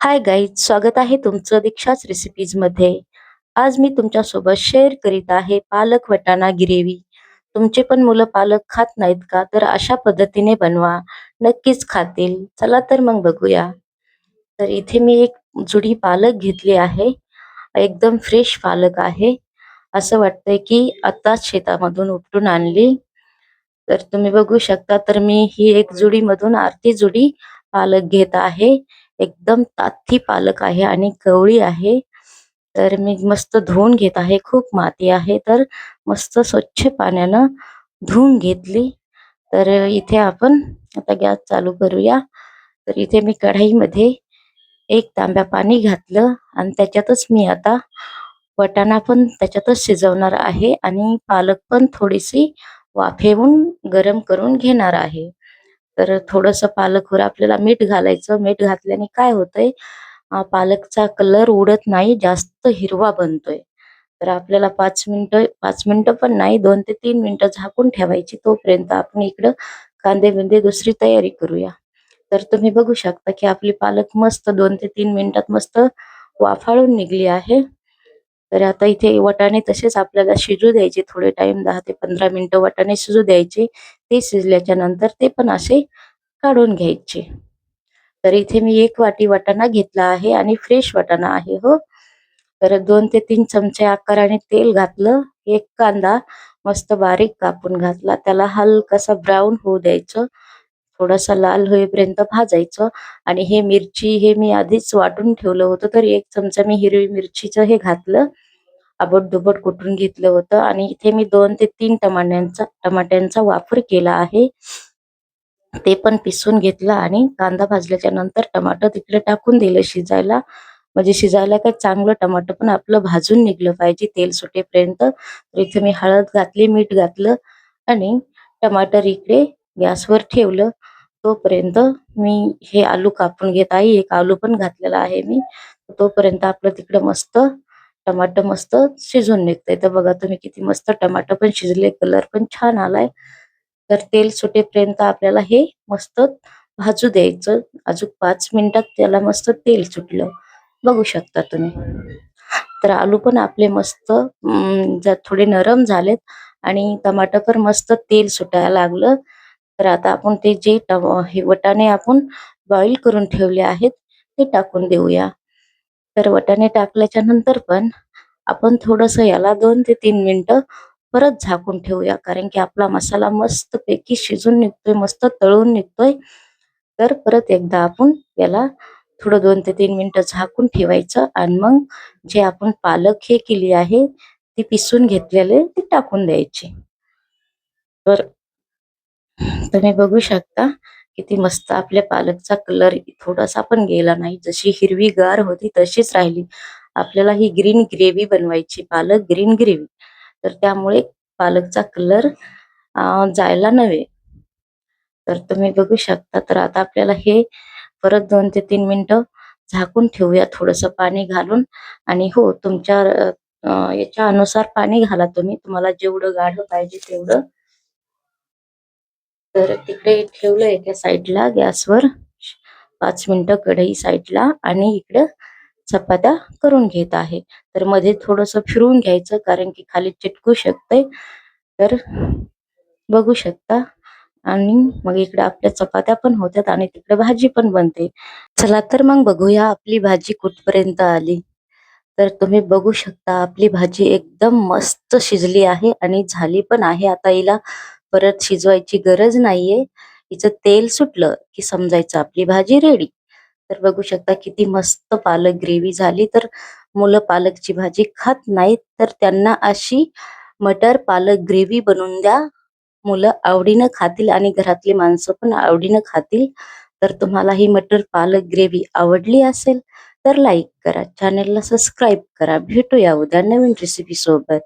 Hi guys, स्वागत आहे तुमचं दीक्षाच रेसिपीज मध्ये. आज मी तुमच्यासोबत शेअर करीत आहे पालक वटाणा ग्रेव्ही. तुमचे पण मुलं पालक खात नाहीत का? तर अशा पद्धतीने बनवा, नक्कीच खातील. चला तर मग बघूया. तर इथे मी एक जुडी पालक घेतली आहे. एकदम फ्रेश पालक आहे. असं वाटतंय की आताच शेतामधून उपटून आणली. तर तुम्ही बघू शकता, तर मी ही एक जुडी मधून अर्धी जुडी पालक घेत आहे. एकदम ताथी पालक आहे आणि कवळी आहे. तर मी मस्त धुवून घेत आहे. खूप माती आहे, तर मस्त स्वच्छ पाण्यानं धुवून घेतली. तर इथे आपण आता गॅस चालू करूया. तर इथे मी कढईमध्ये एक तांब्या पाणी घातलं आणि त्याच्यातच मी आता वाटाणा पण त्याच्यातच शिजवणार आहे आणि पालक पण थोडीशी वाफेवून गरम करून घेणार आहे. तर थोडंसं पालकवर आपल्याला मीठ घालायचं. मीठ घातल्याने काय होतंय, पालकचा कलर उडत नाही, जास्त हिरवा बनतोय. तर आपल्याला 5 मिनिटं पण नाही, 2 ते 3 मिनिटं झाकून ठेवायची. तोपर्यंत आपण इकडं कांदे-बिंदे दुसरी तयारी करूया. तर तुम्ही बघू शकता की आपली पालक मस्त 2 ते 3 मिनिटात मस्त वाफाळून निघली आहे. तर आता इथे वाटाणे तसेच आपल्याला शिजू द्यायचे थोडे टाइम, 10 ते 15 मिनिटं वाटाणे शिजू द्यायचे. ते शिजल्याच्या नंतर ते पण असे काढून घ्यायचे. तर इथे मी 1 वाटी वाटाणा घेतला आहे आणि फ्रेश वाटाणा आहे हो. तर 2 ते 3 चमचे आकाराने तेल घातलं. एक कांदा मस्त बारीक कापून घातला. त्याला हलकासा ब्राऊन होऊ द्यायचं. थोडासा लाल होईपर्यंत भाजायचं. आणि हे मिरची हे मी आधीच वाटून ठेवलं होतं. तर 1 चमचा मी हिरवी मिरचीचं हे घातलं. आबट-धुबट कुटून घेतलं होतं आणि इथे मी 2 ते 3 टमाट्यांचा वापर केला आहे. ते पण पिसून घेतलं आणि कांदा भाजल्याच्या नंतर टमाटर तिकडे टाकून दिलं शिजायला. म्हणजे शिजायला काय, चांगलं टमाटर पण आपलं भाजून निघलं पाहिजे तेल सुटेपर्यंत. तर इथे मी हळद घातली, मीठ घातलं आणि टमाटर इकडे गॅसवर ठेवलं. तोपर्यंत मी हे आलू कापून घेत आहे. एक आलू पण घातलेला आहे मी. तोपर्यंत आपलं तिकडे मस्त टमाटर मस्त शिजून निघतंय. तर बघा तुम्ही किती मस्त टमाटर पण शिजले, कलर पण छान आलाय. तर तेल सुटेपर्यंत आपल्याला हे मस्त भाजू द्यायचं. अजून 5 मिनिटात त्याला मस्त तेल सुटलं. बघू शकता तुम्ही. तर आलू पण आपले मस्त जर थोडे नरम झालेत आणि टमाटर पण मस्त तेल सुटायला लागलं. तर आता आपण ते जे हे वाटाणे आपण बॉईल करून ठेवले आहेत ते टाकून देऊया. तर वाटाणे टाकल्याच्या नंतर पण आपण थोडंसं याला 2 ते 3 मिनिटं परत झाकून ठेवूया. कारण की आपला मसाला मस्तपैकी शिजून निघतोय, मस्त तळून निघतोय. तर परत एकदा आपण याला थोडं 2 ते 3 मिनिटं झाकून ठेवायचं आणि मग जे आपण पालक हे केली आहे, ती पिसून घेतलेले ती टाकून द्यायची. तर तुम्ही बघू शकता किती मस्त आपल्या पालकचा कलर थोडासा पण गेला नाही. जशी हिरवीगार होती तशीच राहिली. आपल्याला ही ग्रीन ग्रेव्ही बनवायची, पालक ग्रीन ग्रेव्ही. तर त्यामुळे पालकचा कलर जायला नव्हे. तर तुम्ही बघू शकता. तर आता आपल्याला हे परत 2 ते 3 मिनिटं झाकून ठेवूया थोडंसं पाणी घालून. आणि हो, तुमच्या याच्या अनुसार पाणी घाला तुम्ही. तुम्हाला जेवढं गाढ पाहिजे तेवढं. तर तिकडे ठेवलं एका साईडला गॅसवर 5 मिनिटं कढई साईडला आणि इकडं चपात्या करून घेत आहे. तर मध्ये थोडंसं फिरवून घ्यायचं कारण की खाली चिटकू शकतंय. तर बघू शकता. आणि मग इकडे आपल्या चपात्या पण होत्यात आणि तिकडे भाजी पण बनते. चला तर मग बघूया आपली भाजी कुठपर्यंत आली. तर तुम्ही बघू शकता आपली भाजी एकदम मस्त शिजली आहे आणि झाली पण आहे. आता हिला परत शिजवायची गरज नाहीये. हिचं तेल सुटलं की समजायचं आपली भाजी रेडी. तर बघू शकता किती मस्त पालक ग्रेव्ही झाली. तर मुलं पालकची भाजी खात नाहीत, तर त्यांना अशी मटर पालक ग्रेव्ही बनवून द्या. मुलं आवडीनं खातील आणि घरातली माणसं पण आवडीनं खातील. तर तुम्हाला ही मटर पालक ग्रेव्ही आवडली असेल तर लाईक करा, चॅनेलला सबस्क्राईब करा. भेटूया उद्या नवीन रेसिपी सोबत.